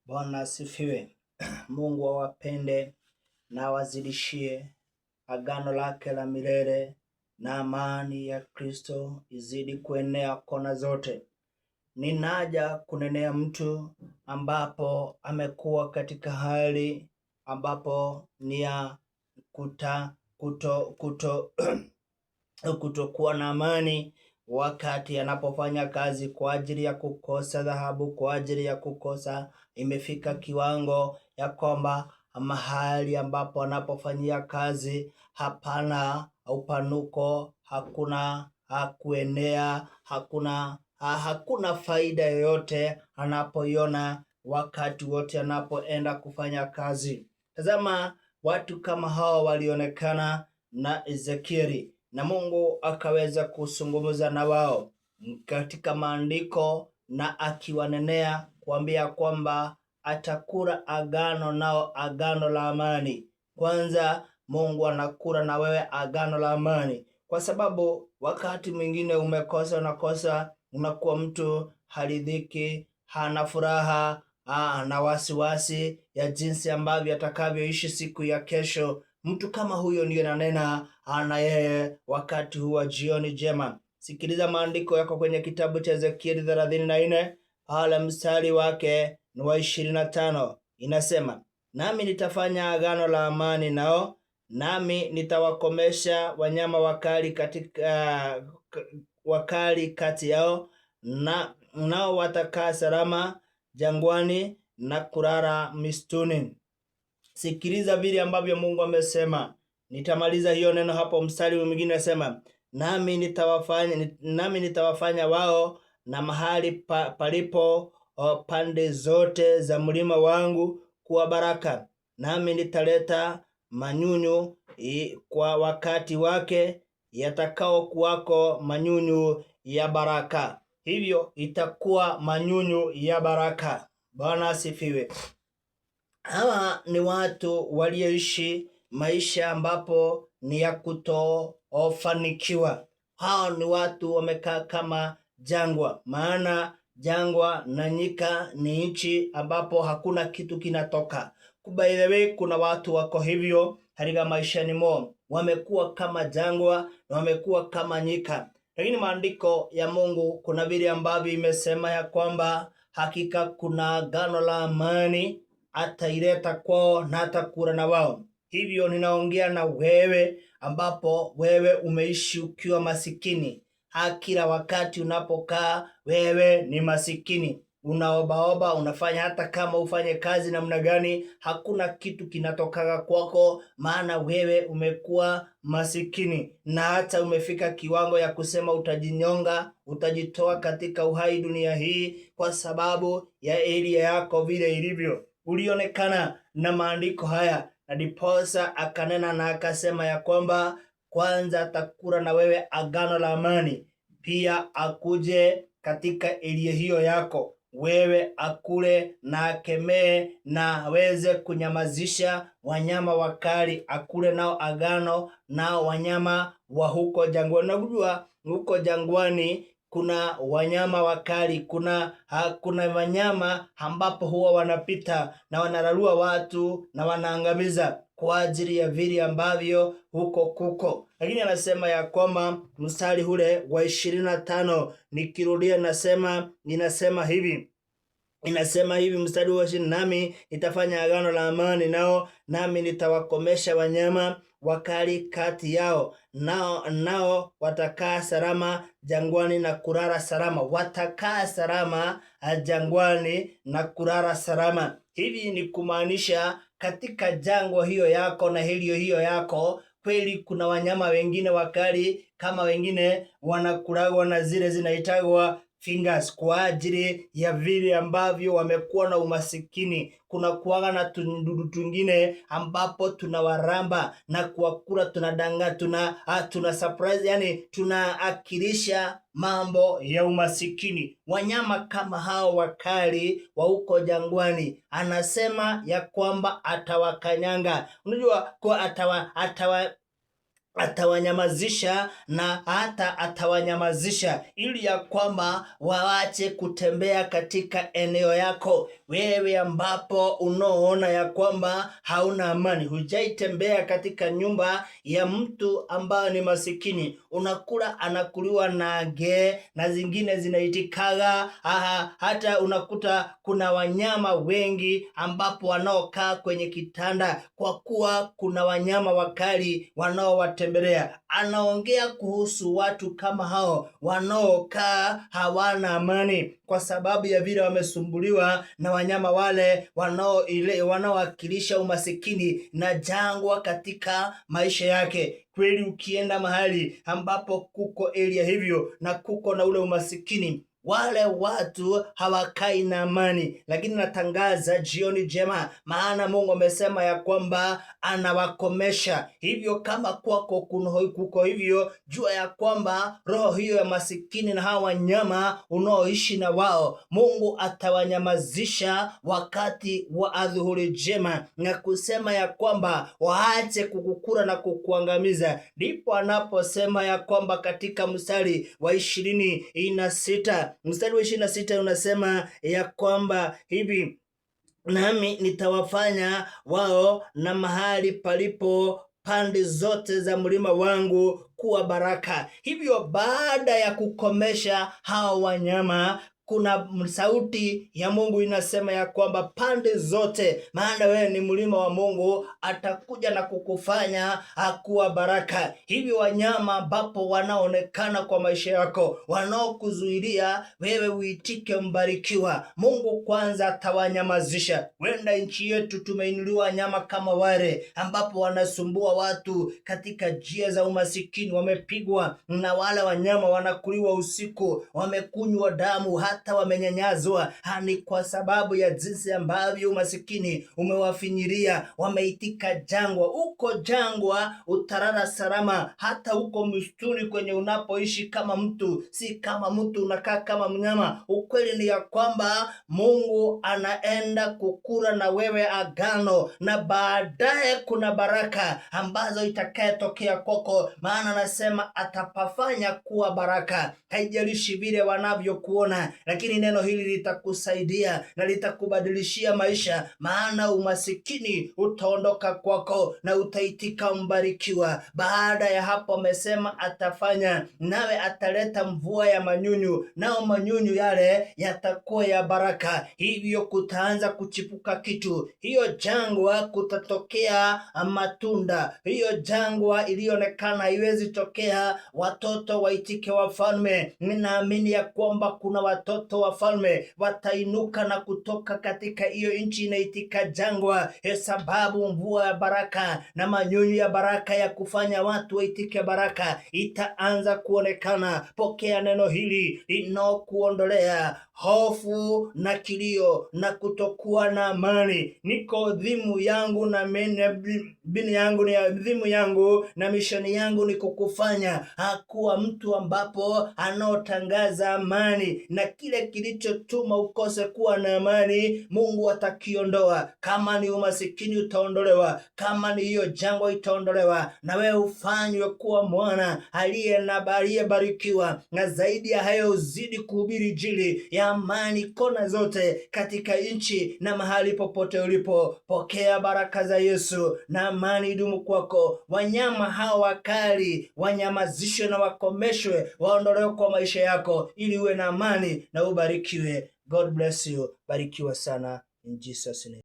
Bwana asifiwe. Mungu awapende na awazidishie agano lake la milele na amani ya Kristo izidi kuenea kona zote. Ninaja kunenea mtu ambapo amekuwa katika hali ambapo ni ya kutokuwa na amani wakati anapofanya kazi kwa ajili ya kukosa dhahabu, kwa ajili ya kukosa. Imefika kiwango ya kwamba mahali ambapo anapofanyia kazi hapana upanuko, hakuna kuenea, hakuna faida yoyote anapoiona wakati wote anapoenda kufanya kazi. Tazama, watu kama hao walionekana na Ezekieli na Mungu akaweza kuzungumza na wao katika maandiko, na akiwanenea kuambia kwamba atakula agano nao, agano la amani. Kwanza Mungu anakula na wewe agano la amani, kwa sababu wakati mwingine unakosa, unakuwa mtu haridhiki, hana furaha, na wasiwasi ya jinsi ambavyo atakavyoishi siku ya kesho. Mtu kama huyo ndiye nanena ana yeye wakati huwa jioni jema. Sikiliza maandiko yako kwenye kitabu cha Ezekieli 34 pale mstari wake ni wa 25. Inasema, nami nitafanya agano la amani nao, nami nitawakomesha wanyama wakali kati yao, na nao watakaa salama jangwani na kulala mistuni. Sikiliza vile ambavyo Mungu amesema. Nitamaliza hiyo neno hapo. Mstari mwingine nasema, nami nitawafanya wao na mahali palipo pande zote za mlima wangu kuwa baraka, nami nitaleta manyunyu kwa wakati wake, yatakao kuwako manyunyu ya baraka. Hivyo itakuwa manyunyu ya baraka. Bwana asifiwe. Hawa ni watu walioishi maisha ambapo ni ya kutofanikiwa. Hao ni watu wamekaa kama jangwa, maana jangwa na nyika ni nchi ambapo hakuna kitu kinatoka. By the way, kuna watu wako hivyo katika maishani mwao, wamekuwa kama jangwa na wamekuwa kama nyika. Lakini maandiko ya Mungu kuna vile ambavyo imesema ya kwamba hakika kuna agano la amani ataileta kwao na atakula na wao. Hivyo ninaongea na wewe ambapo wewe umeishi ukiwa masikini. Kila wakati unapokaa wewe ni masikini, unaobaoba, unafanya hata kama ufanye kazi namna gani, hakuna kitu kinatokaga kwako, maana wewe umekuwa masikini, na hata umefika kiwango ya kusema utajinyonga, utajitoa katika uhai dunia hii kwa sababu ya elia yako vile ilivyo. Ulionekana na maandiko haya, na diposa akanena na akasema ya kwamba kwanza atakula na wewe agano la amani, pia akuje katika elia hiyo yako, wewe akule na akemee na aweze kunyamazisha wanyama wakali, akule nao agano nao wanyama wa huko jangwani. Unajua huko jangwani kuna wanyama wakali, kuna wanyama ambapo huwa wanapita na wanararua watu na wanaangamiza kwa ajili ya vile ambavyo huko kuko. Lakini anasema ya kwamba mstari ule wa 25, nikirudia ninasema hivi. Inasema hivi mstari wa 20, nami nitafanya agano la amani nao, nami nitawakomesha wanyama wakali kati yao, nao watakaa salama jangwani na kulala salama. Watakaa salama jangwani na kulala salama. Hivi ni kumaanisha katika jangwa hiyo yako na hiyo yako, kweli kuna wanyama wengine wakali, kama wengine wanakulagwa na zile zinaitagwa fingers, kwa ajili ya vile ambavyo wamekuwa na umasikini. Kuna kuwaga na tundudu tungine ambapo tunawaramba na kuwakula, tunadanga, tuna surprise, yani tunaakilisha mambo ya umasikini. Wanyama kama hao wakali wa huko jangwani, anasema ya kwamba atawakanyanga. Unajua kwa atawanyamazisha na hata atawanyamazisha ili ya kwamba waache kutembea katika eneo yako. Wewe ambapo unaoona ya kwamba hauna amani, hujaitembea katika nyumba ya mtu ambaye ni masikini, unakula anakuliwa nage na zingine zinaitikaga, hata unakuta kuna wanyama wengi ambapo wanaokaa kwenye kitanda kwa kuwa kuna wanyama wakali wanaowatembelea. Anaongea kuhusu watu kama hao wanaokaa hawana amani kwa sababu ya vile wamesumbuliwa na wanyama wale wanaowakilisha umasikini na jangwa katika maisha yake. Kweli ukienda mahali ambapo kuko area hivyo na kuko na ule umasikini, wale watu hawakai na amani. Lakini natangaza jioni jema, maana Mungu amesema ya kwamba anawakomesha. Hivyo kama kwako kuko hivyo, jua ya kwamba roho hiyo ya masikini na hawa wanyama unaoishi na wao, Mungu atawanyamazisha wakati wa adhuhuri jema, na kusema ya kwamba waache kukukula na kukuangamiza. Ndipo anaposema ya kwamba katika mstari wa 26, mstari wa 26 unasema ya kwamba hivi: nami nitawafanya wao na mahali palipo pande zote za mlima wangu kuwa baraka. Hivyo baada ya kukomesha hao wanyama, kuna sauti ya Mungu inasema ya kwamba pande zote, maana wewe ni mlima wa Mungu, atakuja na kukufanya kuwa baraka. Hivi wanyama ambapo wanaonekana kwa maisha yako, wanaokuzuilia wewe uitike mbarikiwa, Mungu kwanza atawanyamazisha. Wenda nchi yetu tumeinuliwa wanyama kama wale ambapo wanasumbua watu katika njia za umasikini, wamepigwa na wale wanyama, wanakuliwa usiku, wamekunywa damu, hata wamenyanyazwa. Ni kwa sababu ya jinsi ambavyo umasikini umewafinyiria. Wameitika jangwa. Uko jangwa utarara salama, hata uko msituni kwenye unapoishi kama mtu, si kama mtu, unakaa kama mnyama. Ukweli ni ya kwamba Mungu anaenda kukula na wewe agano, na baadaye kuna baraka ambazo itakayotokea kwako, maana anasema atapafanya kuwa baraka. Haijalishi vile wanavyokuona, lakini neno hili litakusaidia na litakubadilishia maisha, maana umasikini utaondoka kwako na utaitika mbarikiwa. Baada ya hapo amesema atafanya nawe, ataleta mvua ya manyunyu, nao manyunyu yale yatakuwa ya baraka. Hivyo kutaanza kuchipuka kitu. Hiyo jangwa kutatokea matunda. Hiyo jangwa ilionekana haiwezi tokea watoto waitike wafalme. Ninaamini ya kwamba kuna watoto wafalme watainuka na kutoka katika hiyo nchi inaitika jangwa, sababu mvua ya baraka na manyunyu ya baraka ya kufanya watu waitike baraka itaanza kuonekana. Pokea neno hili inaokuondolea hofu na kilio na kutokuwa na amani. Niko dhimu yangu na bini yangu ni dhimu yangu na mishoni yangu ni kukufanya kuwa mtu ambapo anaotangaza amani, na kile kilichotuma ukose kuwa na amani Mungu atakiondoa. Kama ni umasikini utaondolewa, kama ni hiyo jangwa itaondolewa, na wewe ufanywe kuwa mwana aliyebarikiwa. Na zaidi ya hayo uzidi kuhubiri injili ya amani kona zote katika nchi na mahali popote ulipo. Pokea baraka za Yesu na amani idumu kwako. Wanyama hawa wakali wanyamazishwe na wakomeshwe, waondolewe kwa maisha yako ili uwe na amani na ubarikiwe. God bless you. Barikiwa sana in Jesus name.